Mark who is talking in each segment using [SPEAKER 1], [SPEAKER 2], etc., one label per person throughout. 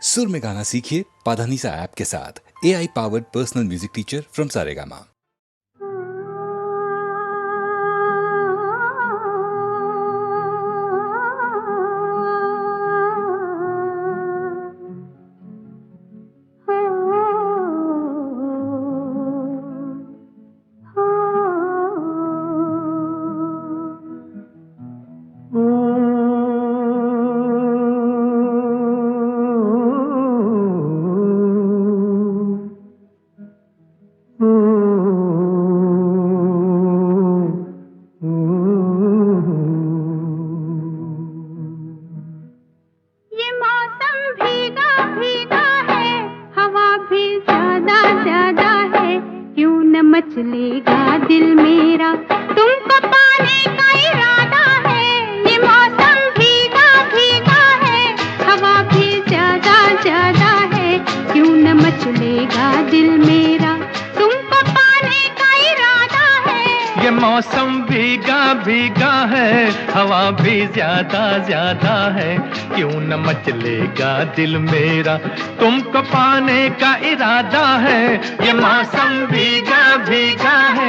[SPEAKER 1] सुर में गाना सीखिए पाधानीसा ऐप के साथ। AI powered personal music teacher from Saregama.
[SPEAKER 2] मचलेगा दिल मेरा तुमको पाने का इरादा है। ये मौसम भीगा भीगा है, हवा भी ज्यादा ज्यादा है, क्यों न मचलेगा दिल मेरा तुमको पाने का इरादा है।
[SPEAKER 3] ये मौसम भीगा भीगा है, हवा भी ज्यादा ज्यादा है, क्यों न मचलेगा दिल मेरा तुमको पाने का इरादा है। ये मौसम भीगा भीगा है।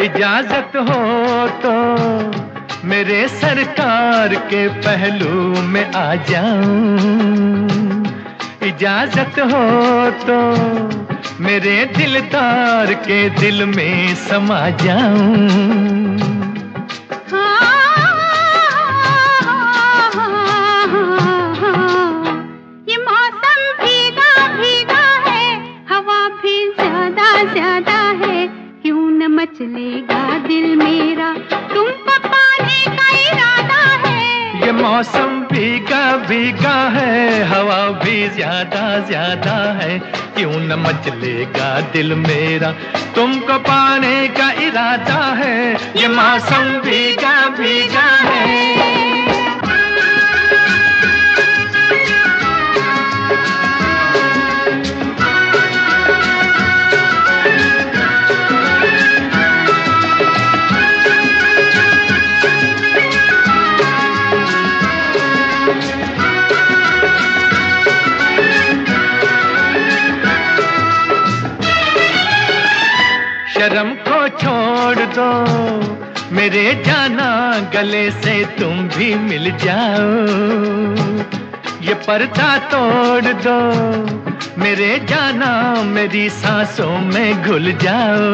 [SPEAKER 3] इजाजत हो तो मेरे सरकार के पहलू में आ जाऊं, इजाजत हो तो मेरे दिलदार के दिल में समा जाऊं।
[SPEAKER 2] ये मौसम भीगा भीगा है, हवा भी ज्यादा ज्यादा है, क्यों न मचलेगा दिल मेरा तुमको पाने का इरादा है।
[SPEAKER 3] ये मौसम भीगा भीगा है, हवा भी ज्यादा ज्यादा है, क्यों न मचलेगा दिल मेरा तुमको पाने का इरादा है। ये मौसम भीगा भीगा है। शर्म को छोड़ दो मेरे जाना, गले से तुम भी मिल जाओ। ये पर्दा तोड़ दो मेरे जाना, मेरी सांसों में घुल जाओ।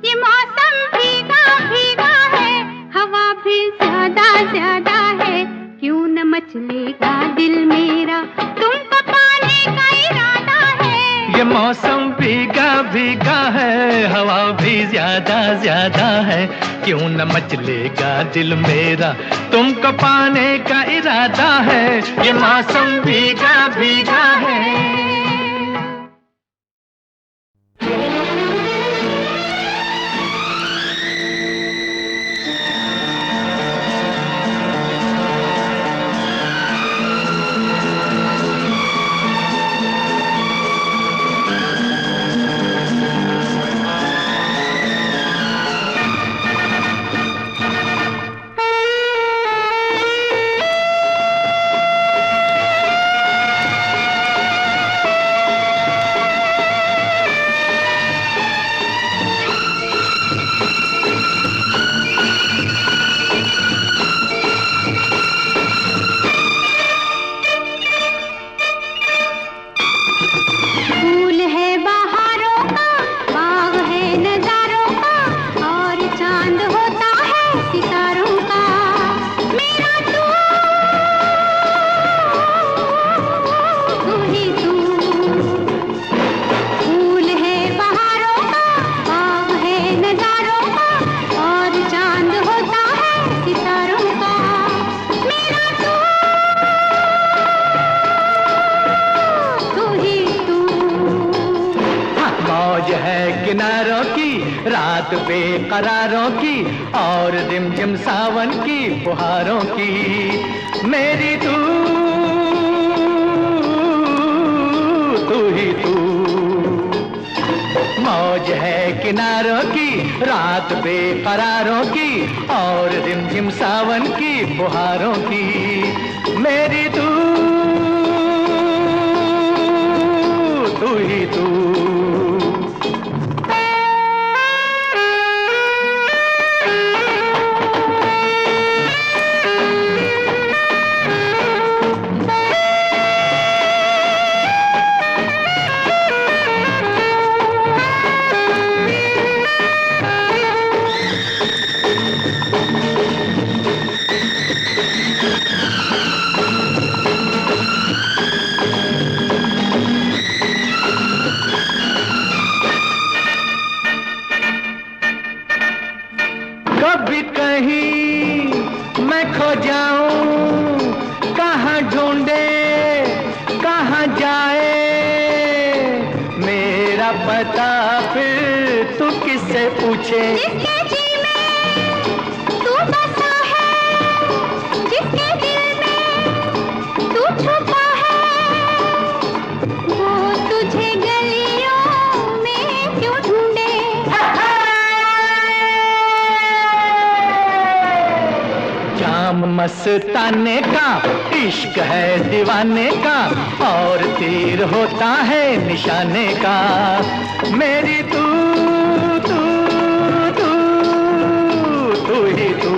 [SPEAKER 2] ये मौसम भीगा भीगा है, हवा भी ज्यादा ज्यादा है, क्यों न मचलेगा दिल मेरा तुमको पाने का इरादा है।
[SPEAKER 3] ये मौसम भीगा भीगा है, हवा भी ज्यादा ज्यादा है, क्यों न मचलेगा दिल मेरा तुमको पाने का इरादा है। ये मौसम भीगा भीगा है। किनारों की, रात बेकरारों की और रिमझिम सावन की फुहारों की। मेरी तू ही तू। मौज है किनारों की, रात बेकरारों की और रिमझिम सावन की फुहारों की। मेरी तू ही तू। कभी कहीं मैं खो जाऊं, कहाँ ढूंढे कहाँ जाए मेरा पता, फिर तू किससे पूछे।
[SPEAKER 2] जिसके जी में तू बसा है, जिसके दिल में तू छुपा है, वो तुझे गलियों में क्यों ढूंढे।
[SPEAKER 3] जाम मस्ताने का इश्क है दीवाने का और तीर होता है निशाने का। मेरी तू तू तू तू ही तू।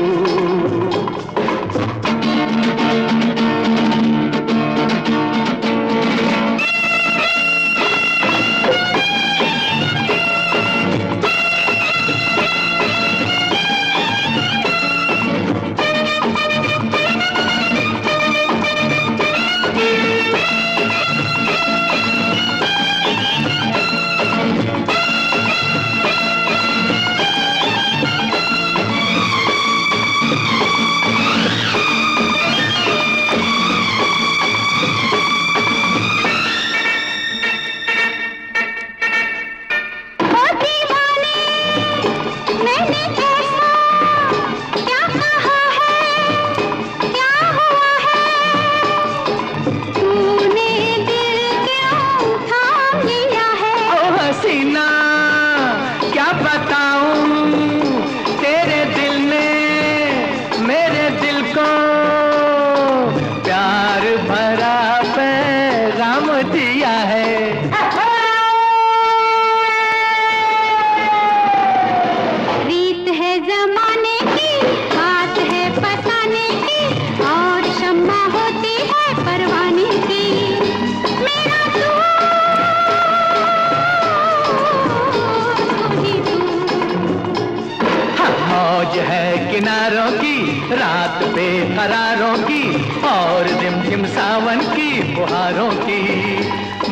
[SPEAKER 3] किनारों की, रात बेकरारों की और रिमझिम सावन की फुहारों की।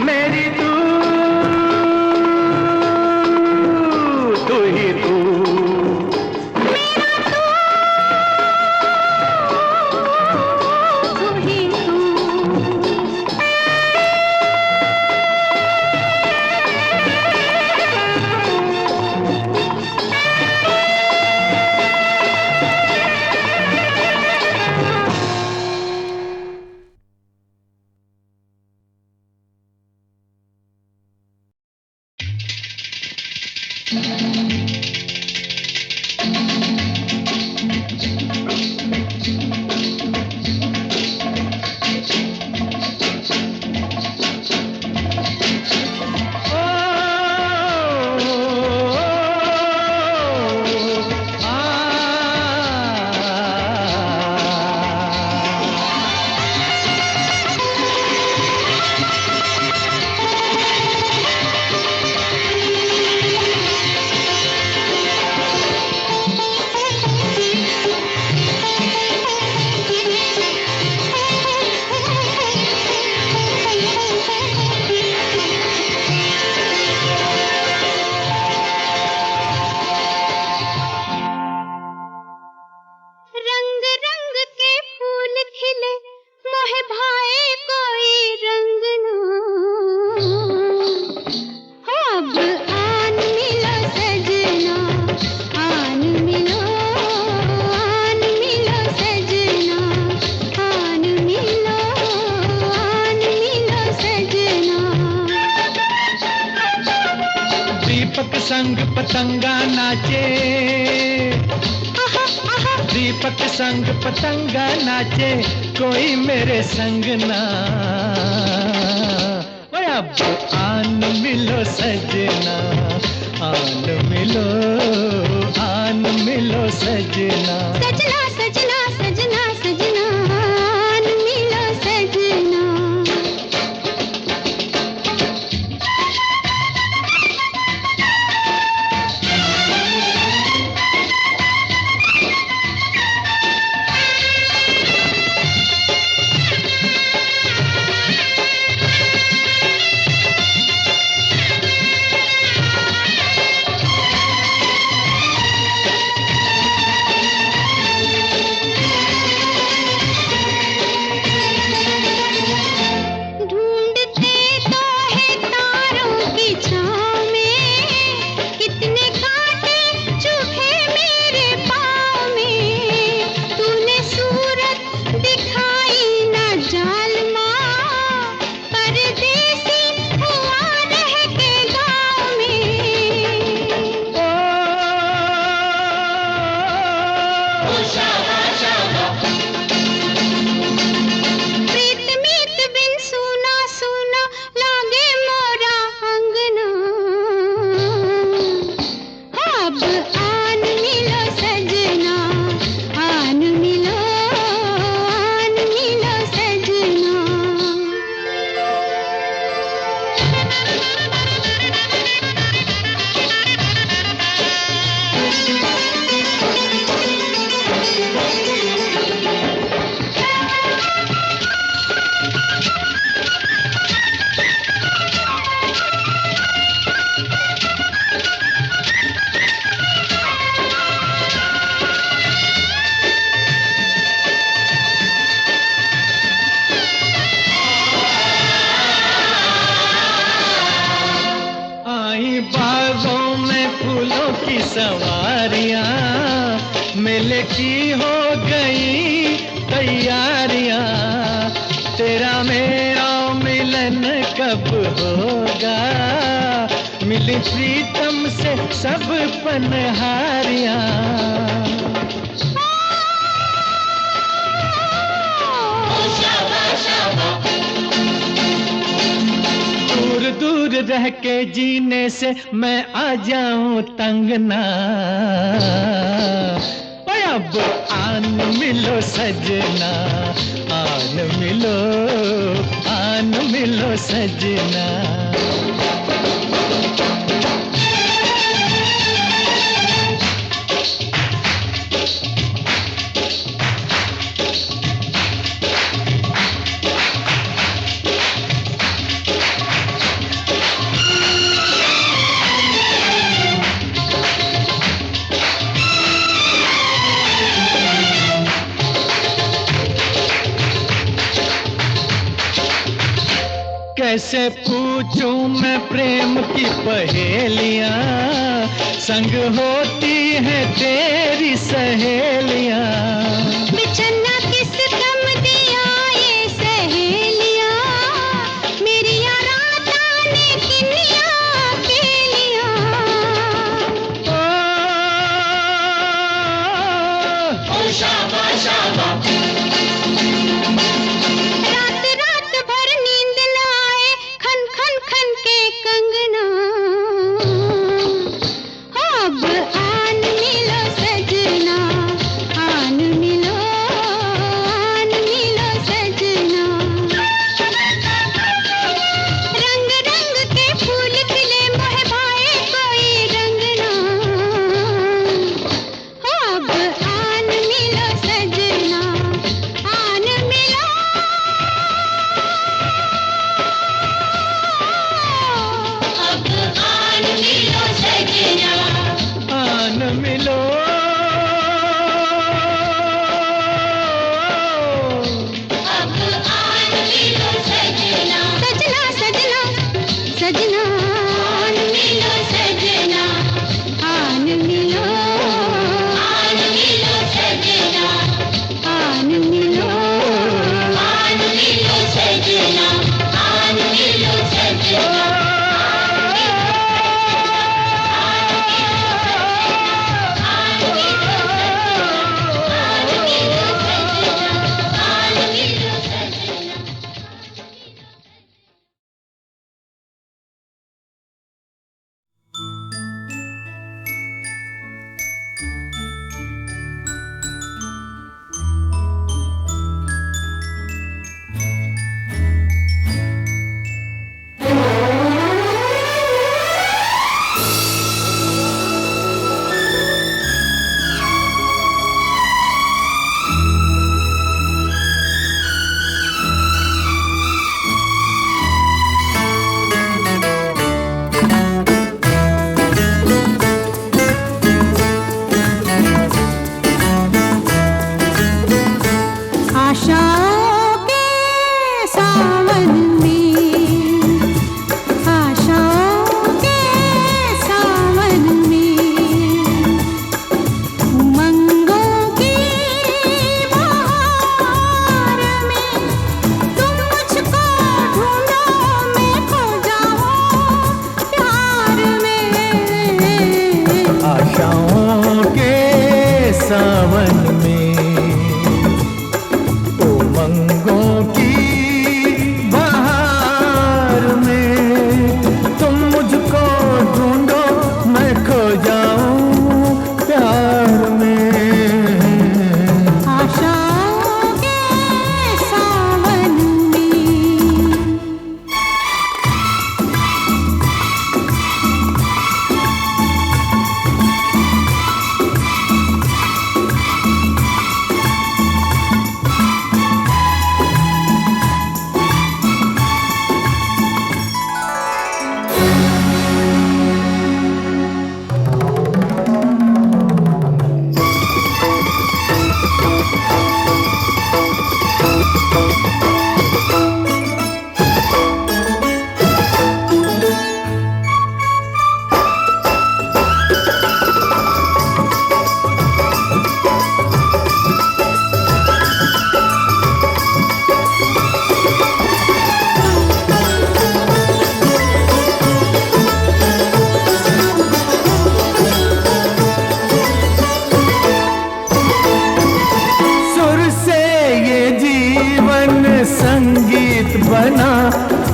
[SPEAKER 3] मेरी तू ही तू। संग पतंगा नाचे, दीपक संग पतंगा नाचे, कोई मेरे संग ना। ओए अब आन मिलो सजना, आन मिलो, आन मिलो सजना।
[SPEAKER 2] सजना सजना सजना सजना, आन मिलो सजना।
[SPEAKER 3] सवारियां, मेले की हो गई तैयारियां, तेरा मेरा मिलन कब होगा, मिली प्रीतम से सब पनहारियां। दूर दूर रह के जीने से मैं आ जाऊं तंग ना। ओए अब आन मिलो सजना, आन मिलो, आन मिलो सजना। कैसे पूछूं मैं प्रेम की पहेलियां, संग होती है तेरी सहेलियां।
[SPEAKER 2] बिछड़ना किस गम दिया ये सहेलियां, मेरी राता ने किनिया अकेलियां।
[SPEAKER 3] ओ शाबा शाबा,
[SPEAKER 2] अब आन मिलो सजना, आन मिलो,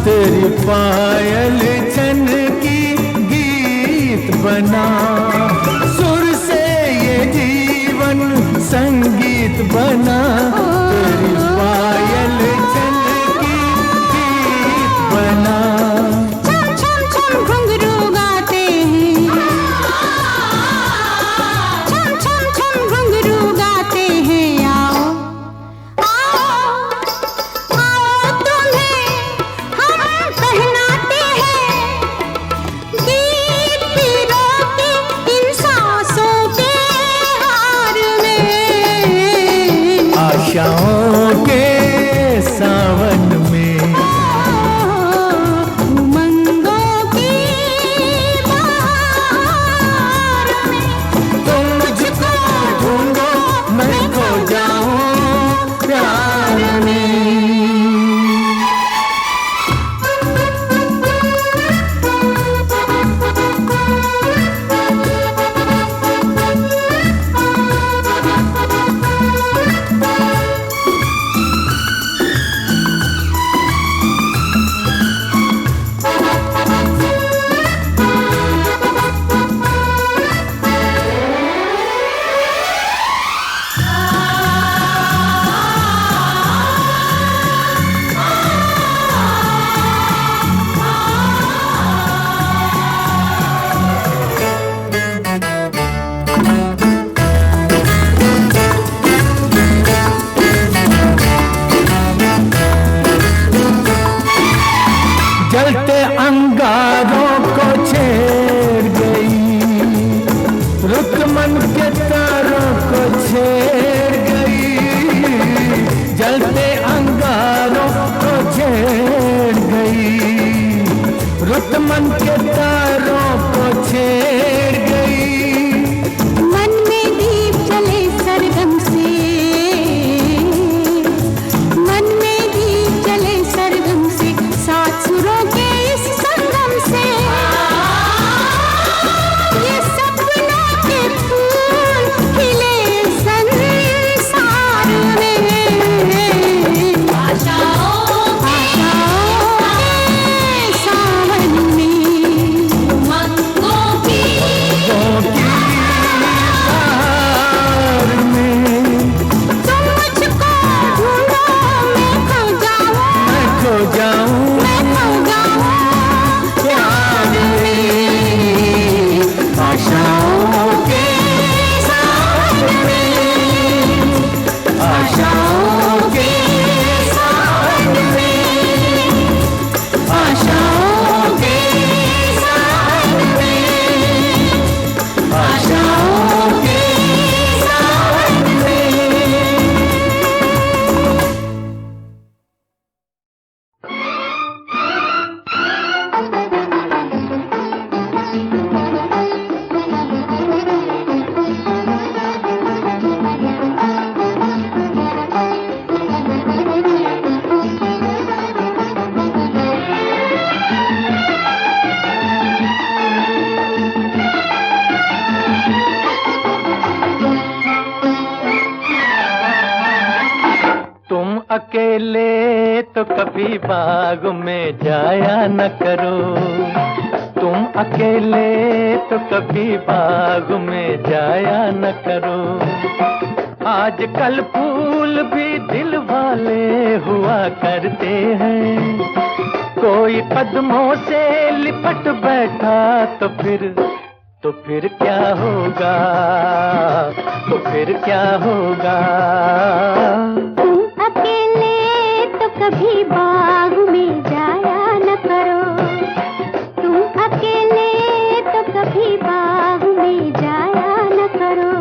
[SPEAKER 4] तेरी पायल छन की गीत बना, सुर से ये जीवन संगीत बना। तेरी पायल छन की गीत बना।
[SPEAKER 2] छम छम छम घुंघरू गाते हैं, छम छम छम घुंघरू गाते हैं। आओ आओ आओ तुम्हें हम पहनाते हैं, गीत पीरों के इन सांसों के हार में।
[SPEAKER 4] आशाओं के सावन में,
[SPEAKER 2] उमंगों की बहार में।
[SPEAKER 4] तुम मुझको ढूंढो मैं खो जाऊं प्यार में। जलते अंगारों को छेड़ गई, रुक मन के तारों को छेड़ गई। जलते अंगारों को छेड़ गई, रुक मन के तारों को छेड़ गई।
[SPEAKER 2] मन में दीप जले सरगम से, मन में दीप जले सरगम से, सात सुरों के इस संगम से। ये सपनों के फूल खिले संसार में। आशाओं के सावन में, उमंगों की
[SPEAKER 4] बहार में।
[SPEAKER 2] तुम मुझको ढूंढो मैं खो जाऊं,
[SPEAKER 4] मैं खो जाऊं
[SPEAKER 2] मैं खो जाऊं
[SPEAKER 4] प्यार में। आशाओं के सावन में, आशाओं के सावन में, आशाओं के सावन में, आशाओं के सावन में। तुम अकेले तो कभी बाग में जाया न करो, तुम अकेले तो कभी बाग में जाया न करो। आजकल फूल भी दिल वाले हुआ करते हैं, कोई कदमों से लिपट बैठा तो फिर क्या होगा, तो फिर क्या होगा।
[SPEAKER 2] तुम अकेले तो कभी बाग में जाया न करो, तुम अकेले तो कभी बाग में जाया न करो।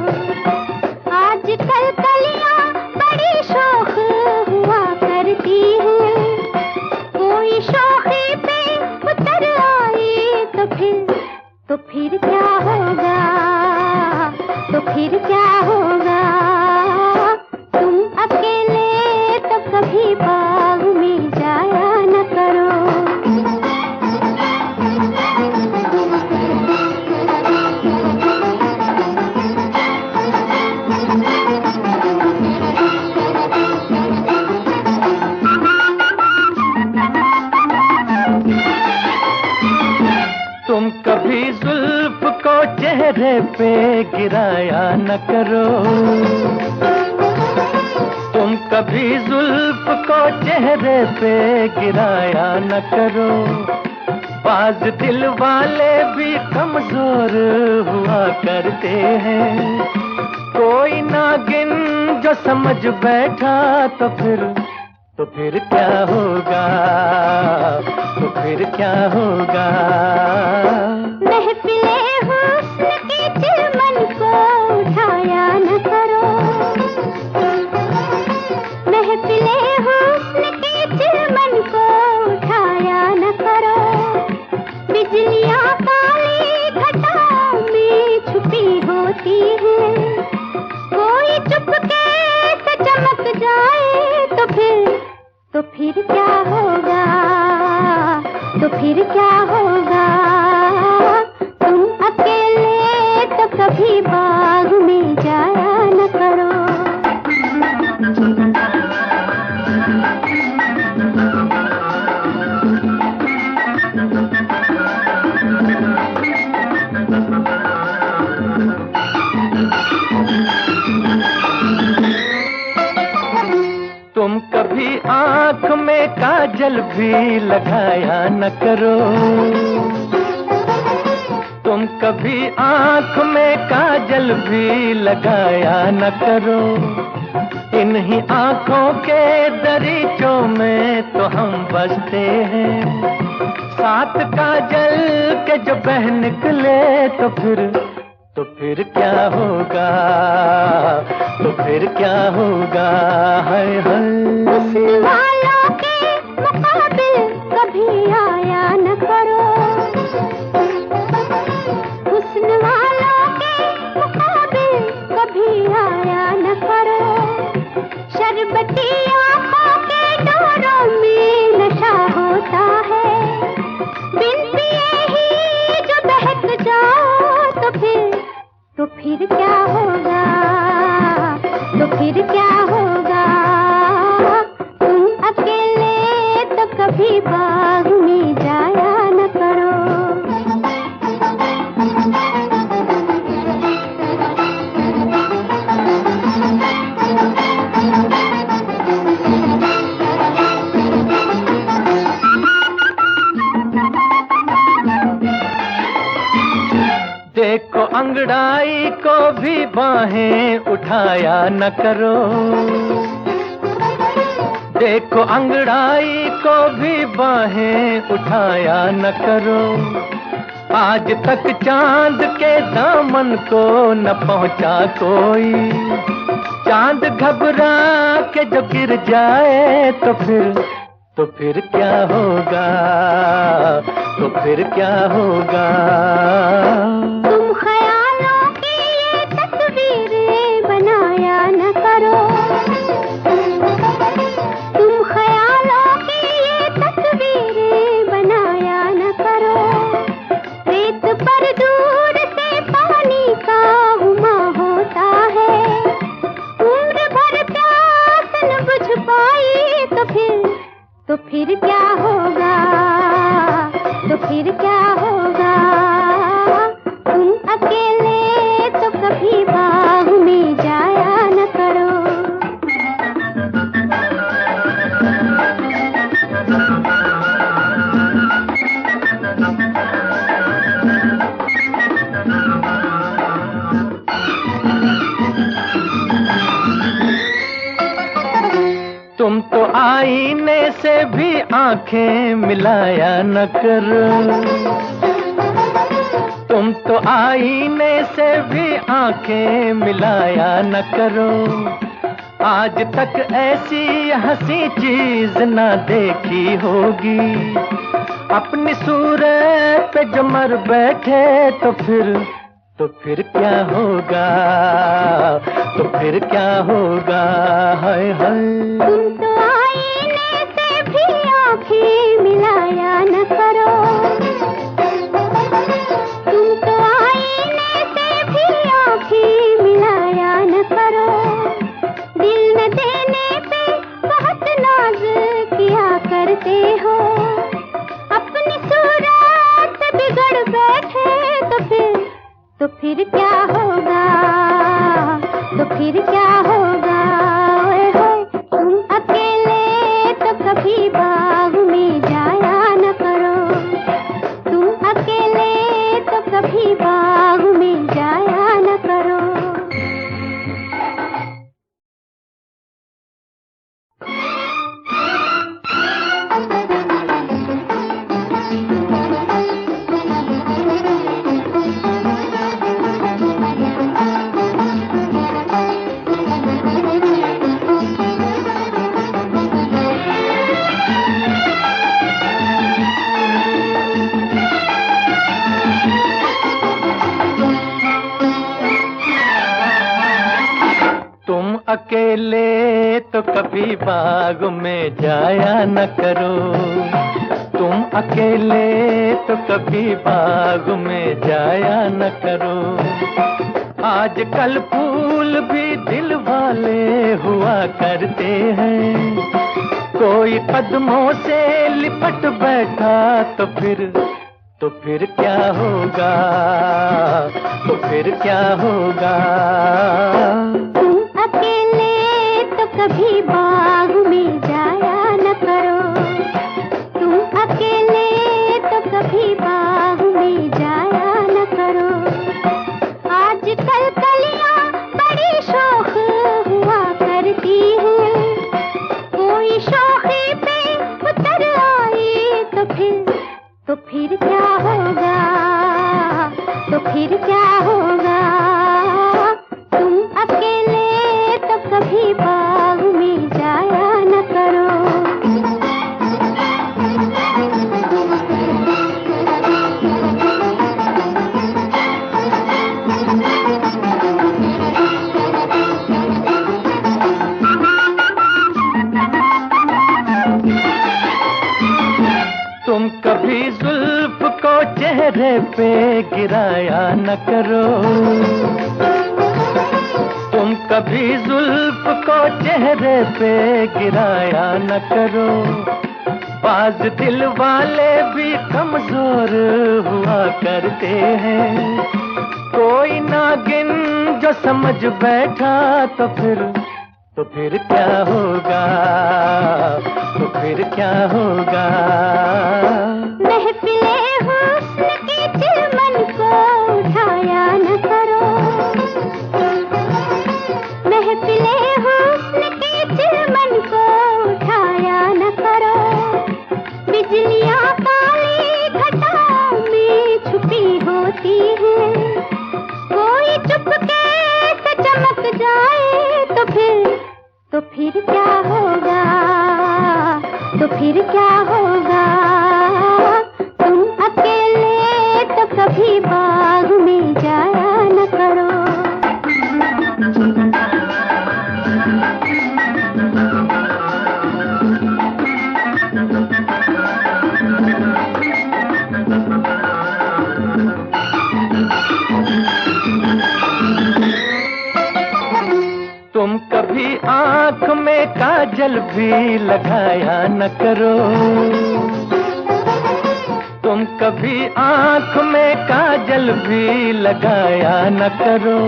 [SPEAKER 2] आजकल कलियां बड़ी शौक हुआ करती हैं, कोई शौकी पे उतर आई तो फिर क्या होगा, तो फिर क्या होगा। तुम अकेले तो कभी बाग में जाया न करो।
[SPEAKER 4] कभी जुल्फ को चेहरे पे गिराया न करो, तुम कभी जुल्फ को चेहरे पे गिराया न करो। बाज दिल वाले भी कमजोर हुआ करते हैं, कोई नागिन जो समझ बैठा तो फिर क्या होगा, तो फिर क्या होगा।
[SPEAKER 2] महफिले हुस्न की चिलमन को उठाया न करो, महफिले हुस्न की चिलमन को उठाया न करो। बिजलियां काली घटाओं में छुपी होती हैं, कोई चुपके से चमक जाए तो फिर क्या होगा, तो फिर क्या होगा। तुम अकेले तो कभी बाग में जाया न करो।
[SPEAKER 4] तुम कभी आँख में काजल भी लगाया न करो, तुम कभी आँख में काजल भी लगाया न करो। इन्हीं आँखों के दरीचों में तो हम बसते हैं, साथ काजल के जो बह निकले तो फिर क्या होगा, तो फिर क्या होगा। हाय हाय
[SPEAKER 2] हुस्न वालों के मुकाबिल कभी आया न करो, हुस्न वालों के मुकाबिल कभी आया न करो। शरबती आंखों के डोरों में नशा होता है, बिन पिए ही जो बहक जाओ तो फिर क्या होगा, तो फिर क्या होगा। तुम अकेले तो कभी बाग में जाया न करो।
[SPEAKER 4] देखो अंगड़ाई को भी बाहें उठाया न करो, देखो अंगड़ाई को भी बाहें उठाया न करो। आज तक चांद के दामन को न पहुंचा कोई, चांद घबरा के जो गिर जाए तो फिर क्या होगा, तो फिर क्या होगा।
[SPEAKER 2] तुम ख्यालों की ये तस्वीरें बनाया न करो, तुम ख्यालों की ये तस्वीरें बनाया न करो। रेत पर दूर से पानी का हुमा होता है, उम्र भर प्यास न बुझ पाई तो फिर क्या होगा, तो फिर क्या होगा। तुम अकेले तो कभी बाग में जाया न करो।
[SPEAKER 4] तुम तो आईने से भी आंखें मिलाया न करो, तुम तो आईने से भी आंखें मिलाया न करो। आज तक ऐसी हंसी चीज न देखी होगी, अपनी सूरत पे जो मर बैठे तो फिर क्या होगा, तो फिर क्या होगा। हाय हाय
[SPEAKER 2] तुम तो आईने से भी आंखें मिलाया न करो, तुम तो आईने से भी आंखें मिलाया न करो। दिल न देने पे बहुत नाज किया करते हो, अपनी सूरत बिगड़ बैठे फिर क्या होगा, तो फिर क्या होगा। ओए होए, तुम अकेले तो कभी बाग में जाया न करो, तुम अकेले तो कभी बाग में जाया न करो।
[SPEAKER 4] तुम अकेले तो कभी बाग में जाया न करो, तुम अकेले तो कभी बाग में जाया न करो। आजकल फूल भी दिल वाले हुआ करते हैं, कोई कदमों से लिपट बैठा तो फिर क्या होगा, तो फिर क्या होगा।
[SPEAKER 2] तुम अकेले तो कभी बाग में जाया न करो, तुम अकेले तो कभी बाग में जाया न करो। आजकल कलियां बड़ी शौक हुआ करती हैं, कोई शौकी पे उतर आई तो फिर क्या होगा, तो फिर क्या होगा। तुम अकेले तो कभी बाग में जाया न करो।
[SPEAKER 4] तुम कभी जुल्फ को चेहरे पे गिराया न करो, तुम कभी जुल्फ को चेहरे पे गिराया न करो। बाज दिल वाले भी कमजोर हुआ करते हैं, कोई नागिन जो समझ बैठा तो फिर क्या होगा, तो फिर क्या होगा।
[SPEAKER 2] महफिले हुस्न की चिलमन को उठाया न करो, महफिले हुस्न की चिलमन को उठाया न करो। बिजलियां काली घटाओं में छुपी होती हैं, कोई चुपके से चमक जाए तो फिर क्या होगा, तो फिर क्या होगा। तुम अकेले तो कभी बाग में जाया न करो।
[SPEAKER 4] तुम कभी आँख में काजल भी लगाया न करो, तुम कभी आँख में काजल भी लगाया न करो।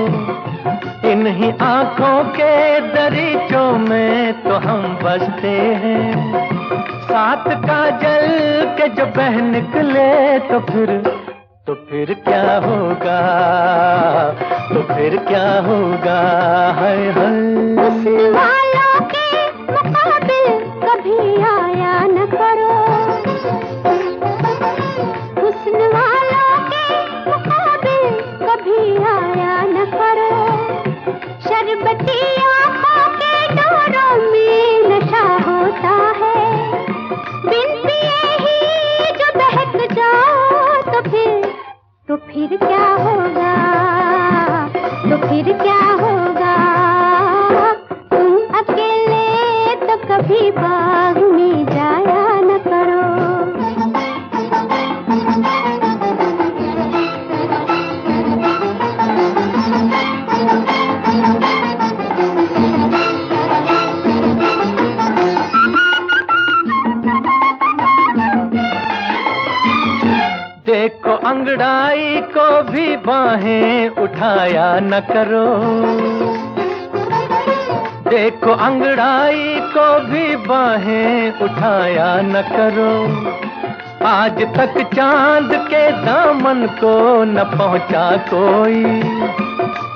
[SPEAKER 4] इन्हीं आँखों के दरीचों में तो हम बसते हैं, साथ काजल के जो बह निकले तो फिर क्या होगा, तो फिर क्या होगा। हाय हाय,
[SPEAKER 2] हुस्न वालों के मुकाबिल कभी आया न करो, हुस्न वालों के मुकाबिल कभी आया न करो। शरबती आँखों के डोरों में नशा होता है, बिन पिए ही जो बहक जाओ तो फिर क्या होगा, तो फिर क्या होगा। तुम अकेले तो कभी बाग में जाया न करो।
[SPEAKER 4] देखो अंगड़ाई को भी बाहें उठाया न करो, देखो अंगड़ाई को भी बाहें उठाया न करो। आज तक चांद के दामन को न पहुंचा कोई,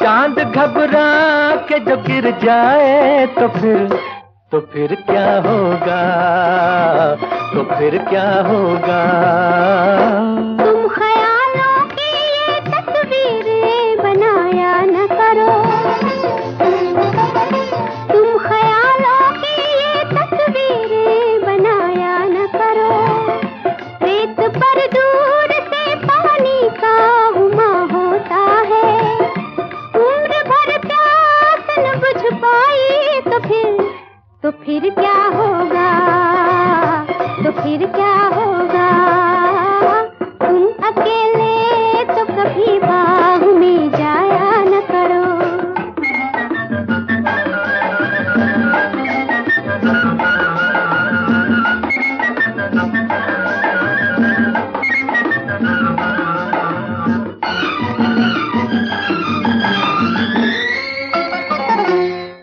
[SPEAKER 4] चांद घबरा के जो गिर जाए तो फिर क्या होगा, तो फिर क्या होगा।
[SPEAKER 2] तुम ख्यालों की ये तस्वीरें बनाया न करो, तुम ख्यालों की ये तस्वीरें बनाया न करो। रेत पर दूर से पानी का उमा होता है, उम्र भर प्यास न बुझ पाई तो फिर क्या होगा, तो फिर क्या होगा। तुम अकेले तो कभी बाग में जाया न करो।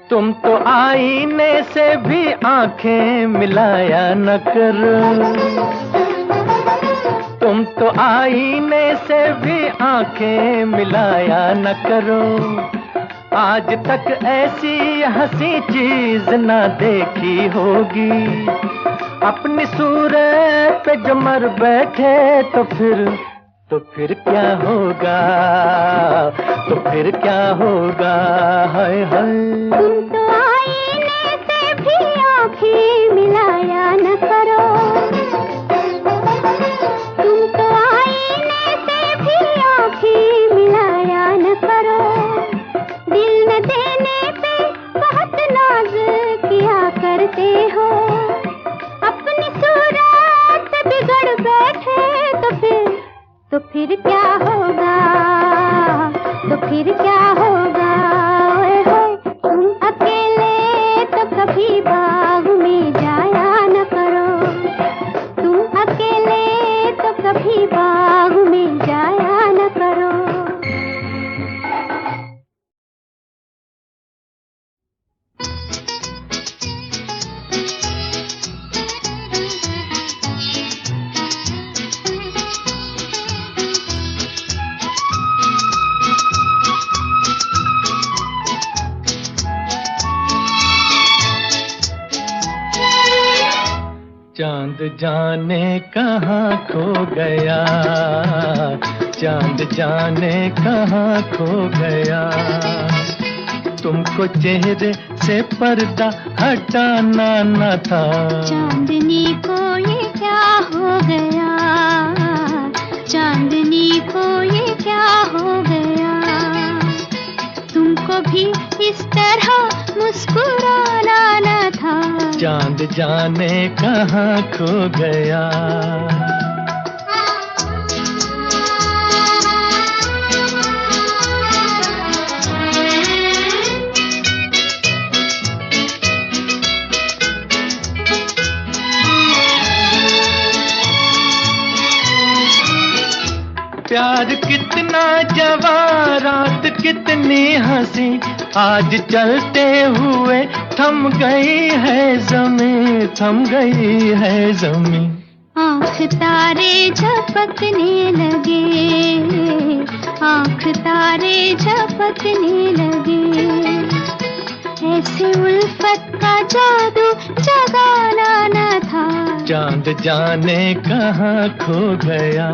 [SPEAKER 4] तुम तो आईने से भी आंखें मिलाया न करो, तुम तो आईने से भी आंखें मिलाया न करो। आज तक ऐसी हंसी चीज ना देखी होगी, अपनी सूरत पे जो मर बैठे तो फिर क्या होगा, तो फिर क्या होगा। हाय हाय
[SPEAKER 2] तुम तो आईने से भी आंखें मिलाया न करो, तुम तो आईने से भी आंखें मिलाया न करो। दिल न देने पे बहुत नाज किया करते हो, अपनी सूरत बिगड़ बैठे तो फिर क्या होगा, तो फिर क्या होगा। ओए होए तुम अकेले तो कभी बाग में जाया न करो, तुम अकेले तो कभी बाग में जाया न करो।
[SPEAKER 4] चांद जाने कहाँ खो गया, चांद जाने कहाँ खो गया। तुमको चेहरे से पर्दा हटाना न था।
[SPEAKER 2] चांदनी को ये क्या हो गया, चांदनी को ये क्या हो गया। तुमको भी इस तरह मुस्कुराना न था।
[SPEAKER 4] चांद जाने कहाँ खो गया। प्यार कितना जवां, रात कितनी हंसी, आज चलते हुए थम गई है ज़मीं, थम गई है ज़मीं।
[SPEAKER 2] आँख तारे झपकने लगे, आँख तारे झपकने लगे। ऐसे उल्फत का जादू जगाना न था।
[SPEAKER 4] चांद जाने कहाँ खो गया।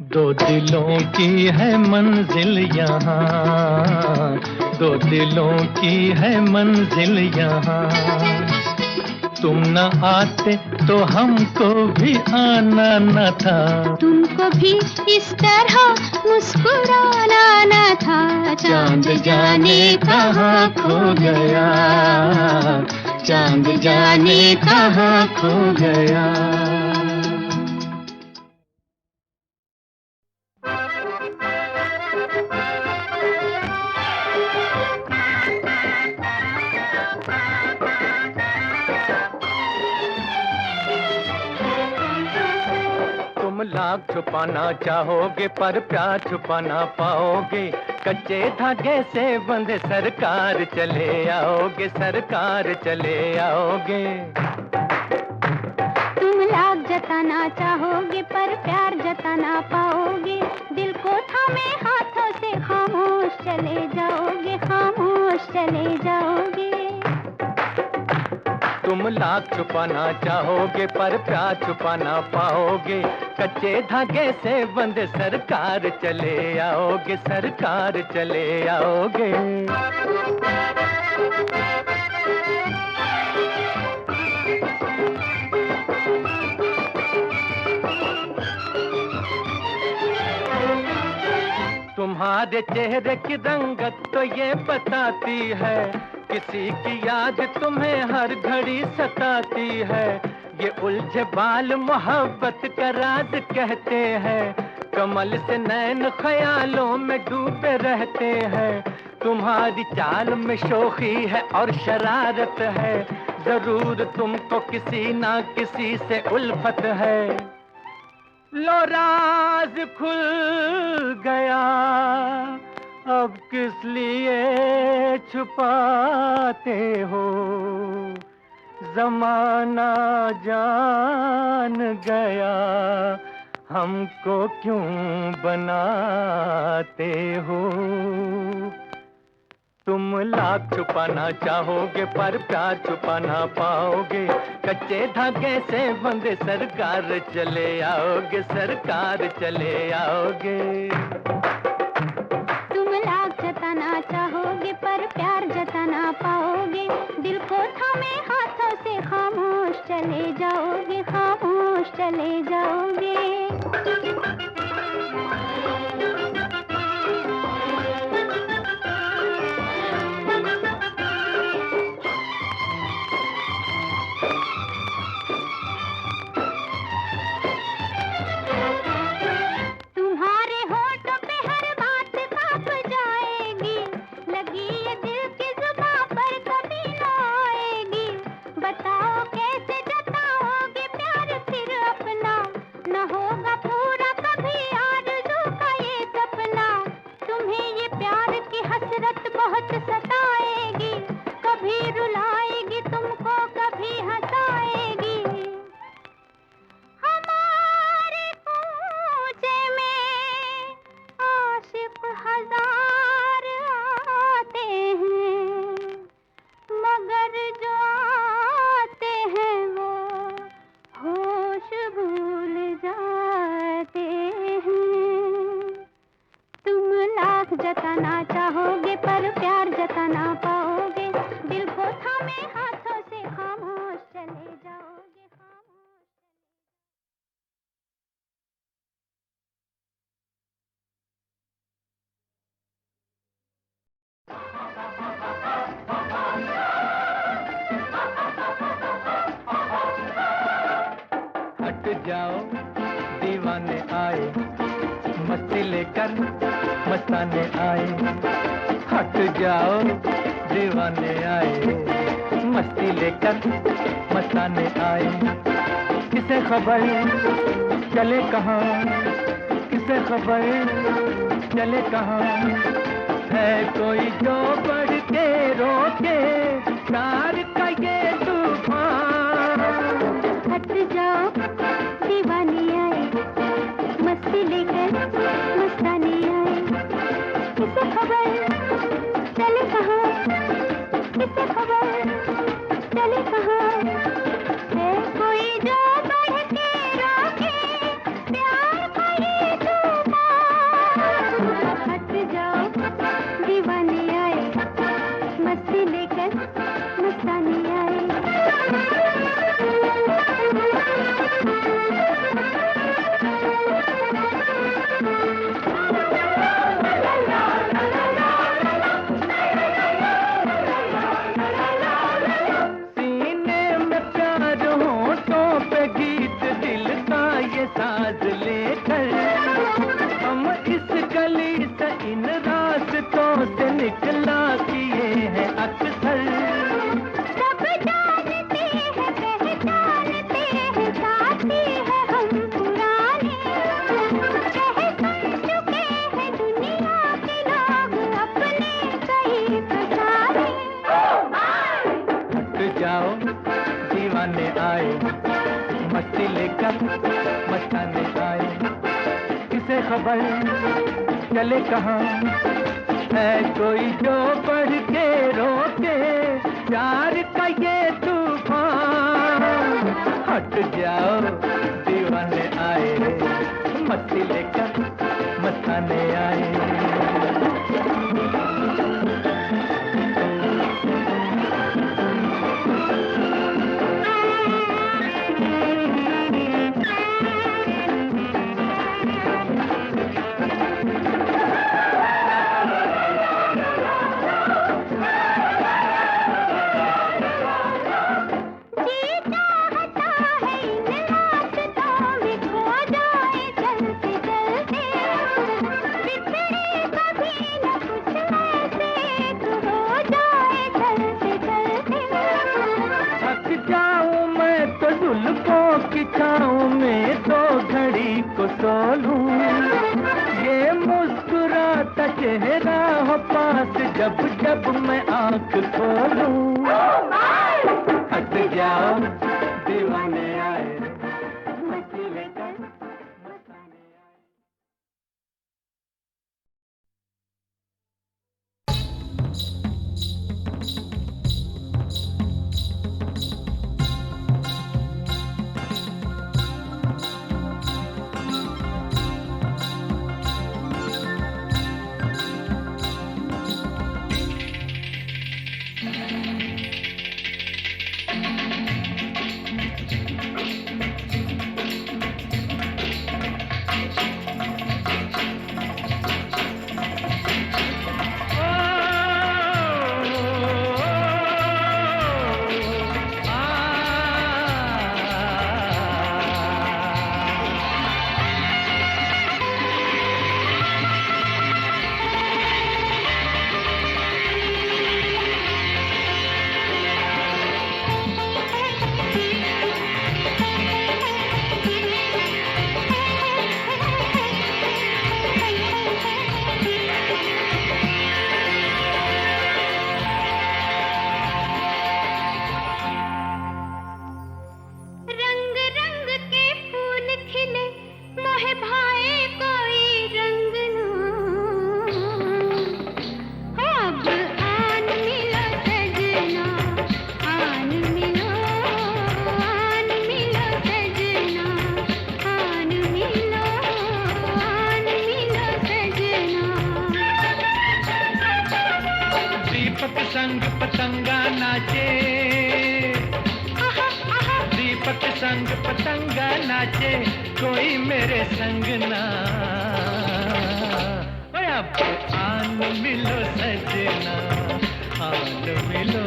[SPEAKER 4] दो दिलों की है मंजिल यहाँ, दो दिलों की है मंजिल यहाँ। तुम न आते तो हमको भी आना न था,
[SPEAKER 2] तुमको भी इस तरह मुस्कुराना न था।
[SPEAKER 4] चांद जाने कहाँ खो गया, चांद जाने कहाँ खो गया। तुम लाख छुपाना चाहोगे पर प्यार छुपा ना पाओगे, कच्चे धागे से बंधे सरकार चले आओगे, सरकार चले आओगे।
[SPEAKER 2] तुम लाख जताना चाहोगे पर प्यार जताना पाओगे, दिल को थामे हाथों से खामोश चले जाओगे, खामोश चले जाओगे।
[SPEAKER 4] तुम लाख छुपाना चाहोगे पर प्यार छुपा ना पाओगे, कच्चे धागे से बंधे सरकार चले आओगे, सरकार चले आओगे। तुम्हारे चेहरे की रंगत तो ये बताती है, किसी की याद तुम्हें हर घड़ी सताती है। ये उलझे बाल मोहब्बत का राज कहते हैं, कमल से नैन ख्यालों में डूबे रहते हैं। तुम्हारी चाल में शोखी है और शरारत है, जरूर तुमको किसी ना किसी से उल्फत है। लो राज खुल गया, अब किस लिए छुपाते हो, जमाना जान गया, हमको क्यों बनाते हो। तुम लाख छुपाना चाहोगे पर प्यार छुपा ना पाओगे, कच्चे धागे से बंधे सरकार चले आओगे, सरकार चले आओगे।
[SPEAKER 2] तुम लाख जताना चाहोगे पर प्यार जताना पाओगे, दिल को थामे हाथों से खामोश चले जाओगे, खामोश चले जाओगे। तुम्हारे होठों पे हर बात कांप जाएगी, लगी ये दिल की जुबां पर कभी न आएगी। बताओ कैसे जताओगे प्यार फिर अपना, न होगा पूरा कभी आरज़ू का ये सपना। तुम्हें ये प्यार की हसरत बहुत सताएगी, कभी रुलाएगी तुमको कभी हंसाएगी। हमारे कूचे में आशिक हजार आते हैं, मगर जो आते हैं वो होश भूल जाते हैं। तुम लाख जताना चाहोगे पर प्यार जताना पाओगे, दिल को थामे हाथों से खामोश चले जाओगे, खामोश।
[SPEAKER 4] हट जाओ दीवाने आए, मस्ती लेकर मस्ताने आए। हट जाओ दीवाने आए, मस्ती लेकर मस्ताने आए। किसे खबर चले कहाँ, किसे खबर चले कहाँ, है कोई जो बढ़ के रोके प्यार का ये तूफान।
[SPEAKER 2] हट जाओ दीवाने आए, मस्ती लेकर मस्ताने आए। किसे खबर चले कहाँ, किसे खबर चले कहाँ, है कोई जो बढ़ के रोके प्यार का ये तूफान।
[SPEAKER 4] से खबर चले कहाँ है कोई जो बढ़ के रोके प्यार का ये तूफान। हट जाओ दीवाने आए मस्ती लेकर मस्ताने आए। की छाँव में तो घड़ी को तोलूं, ये मुस्कुराता चेहरा हो पास जब जब मैं आंख खोलूं। हट जाओ दीवाने आए मस्ती लेकर मस्ताने आए। संग पतंगा नाचे, दीपक संग पतंगा नाचे, कोई मेरे संग ना। अब आन मिलो सजना, आन मिलो,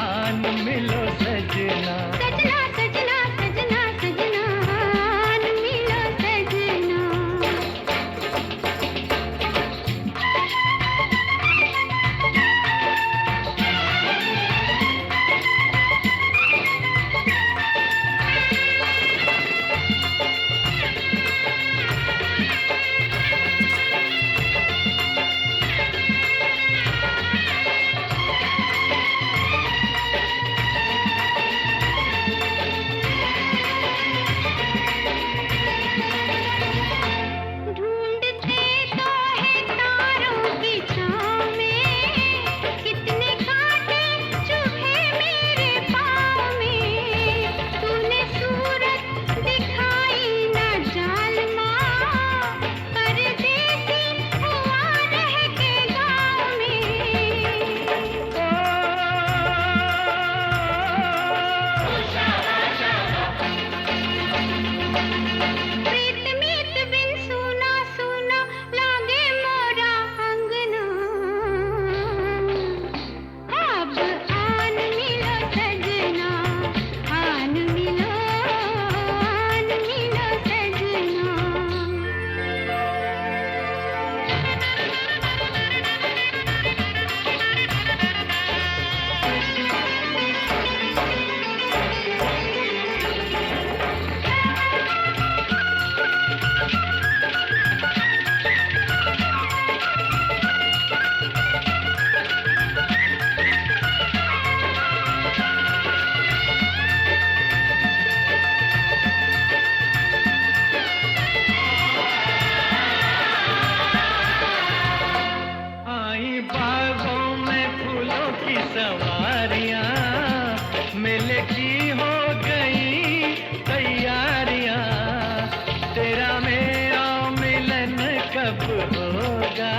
[SPEAKER 4] आन मिलो सजना।
[SPEAKER 2] सजना सजना सजना सजना, आन मिलो सजना।
[SPEAKER 4] अब होगा,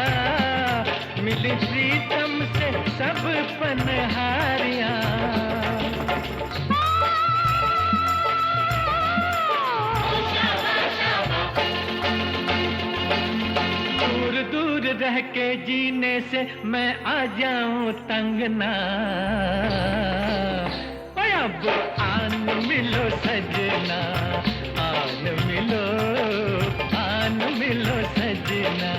[SPEAKER 4] मिली प्रीतम से सब पनहारियां। दूर दूर रह के जीने से मैं आ जाऊं तंग ना, अब आन मिलो सजना, आन मिलो सजना।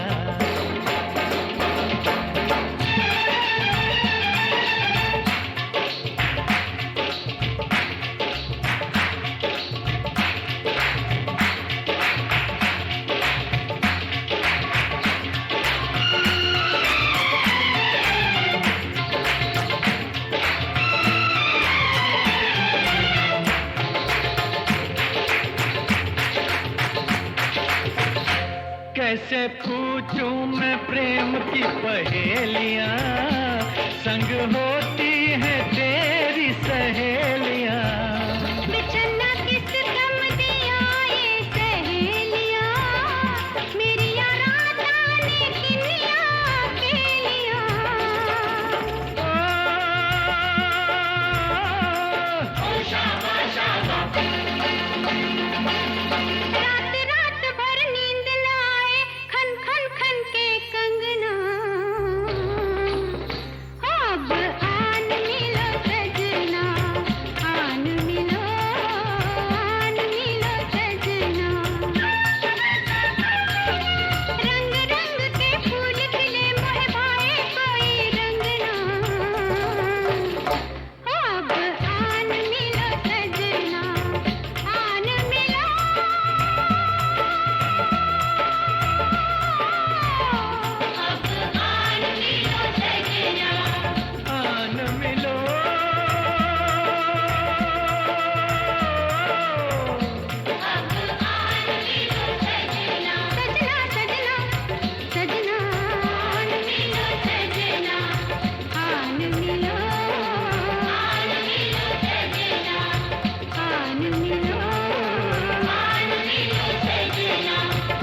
[SPEAKER 4] कैसे पूछूं मैं प्रेम की पहेलियां, संग होती है तेरी सहेलियां।
[SPEAKER 2] बिछड़ना किस गम दिया ये सहेलियां, मेरी राधा ने किनिया खेलियां। रात रात भर नींद न आए, खन खन खन के कंगना। अब आन मिलो सजना, आन मिलो सजना। रंग रंग के फूल खिले मोहे भाए कोई रंगना। अब आन मिलो सजना, आन मिलो। अब आन मिलो सजना,
[SPEAKER 4] आन मिलो,
[SPEAKER 2] अब आन मिलो सजना। सजना सजना सजना, आन मिलो सजना, आन मिलो सजना, आन मिलो सजना,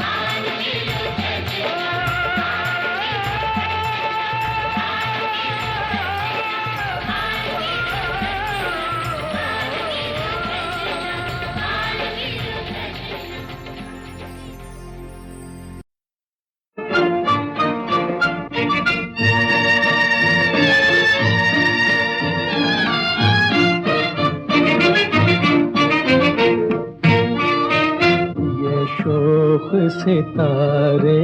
[SPEAKER 2] आन मिलो सजना।
[SPEAKER 4] ये शोख सितारे,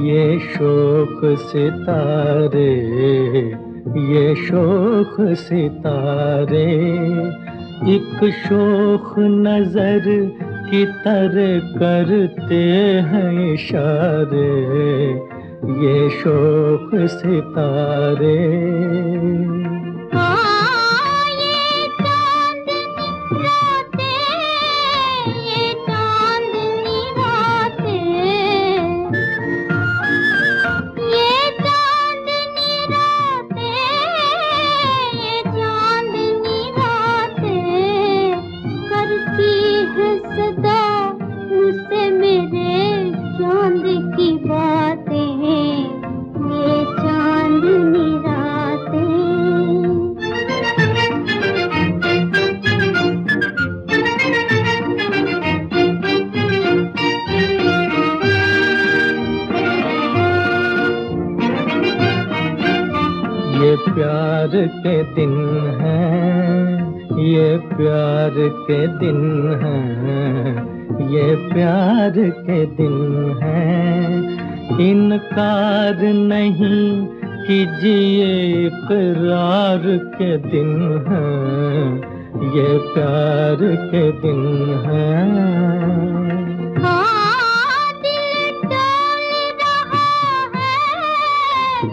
[SPEAKER 4] ये शोख सितारे, ये शोख सितारे, एक शोख नजर की तरह करते हैं इशारे, ये शोख सितारे।
[SPEAKER 2] ये चांदनी रातें, ये चांदनी रातें, ये चांदनी रातें, ये चांदनी रातें करती है सदा मुझसे मेरे चांद की बातें, ये चांदनी रातें।
[SPEAKER 4] ये प्यार के दिन हैं, ये प्यार के दिन हैं, ये प्यार के दिन हैं, इनकार नहीं कीजिए इकरार के दिन हैं, ये प्यार के दिन हैं।
[SPEAKER 2] दिल डोल रहा है,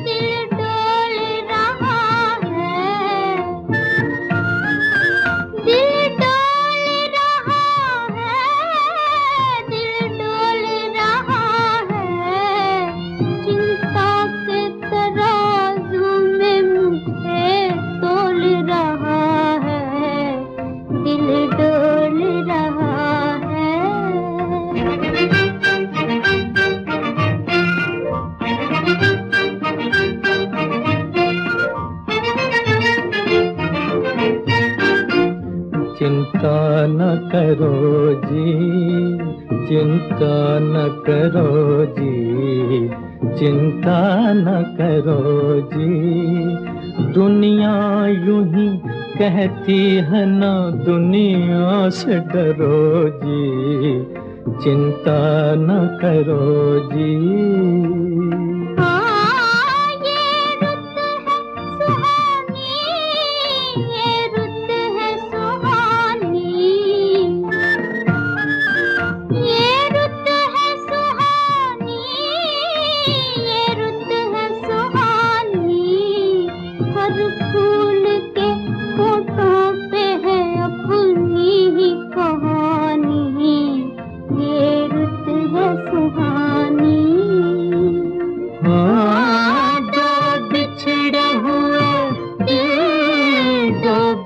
[SPEAKER 2] दिल डोल रहा है, दिल डोल रहा है, दिल डोल रहा है। चिंता के तराजू में मुझे तोल रहा है, दिल डोल रहा है।
[SPEAKER 4] करो जी, चिंता न करो जी, चिंता न करो जी। दुनिया यूं ही कहती है ना, दुनिया से डरो जी, चिंता न करो जी।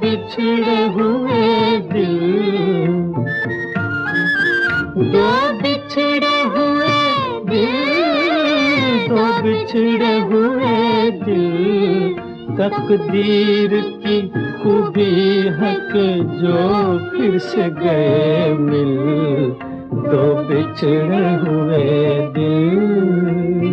[SPEAKER 4] बिछड़े हुए दिल, दो बिछड़े हुए दिल, दो बिछड़े हुए दिल, तकदीर की खूबी है कि जो फिर से गए मिल, दो बिछड़े हुए दिल।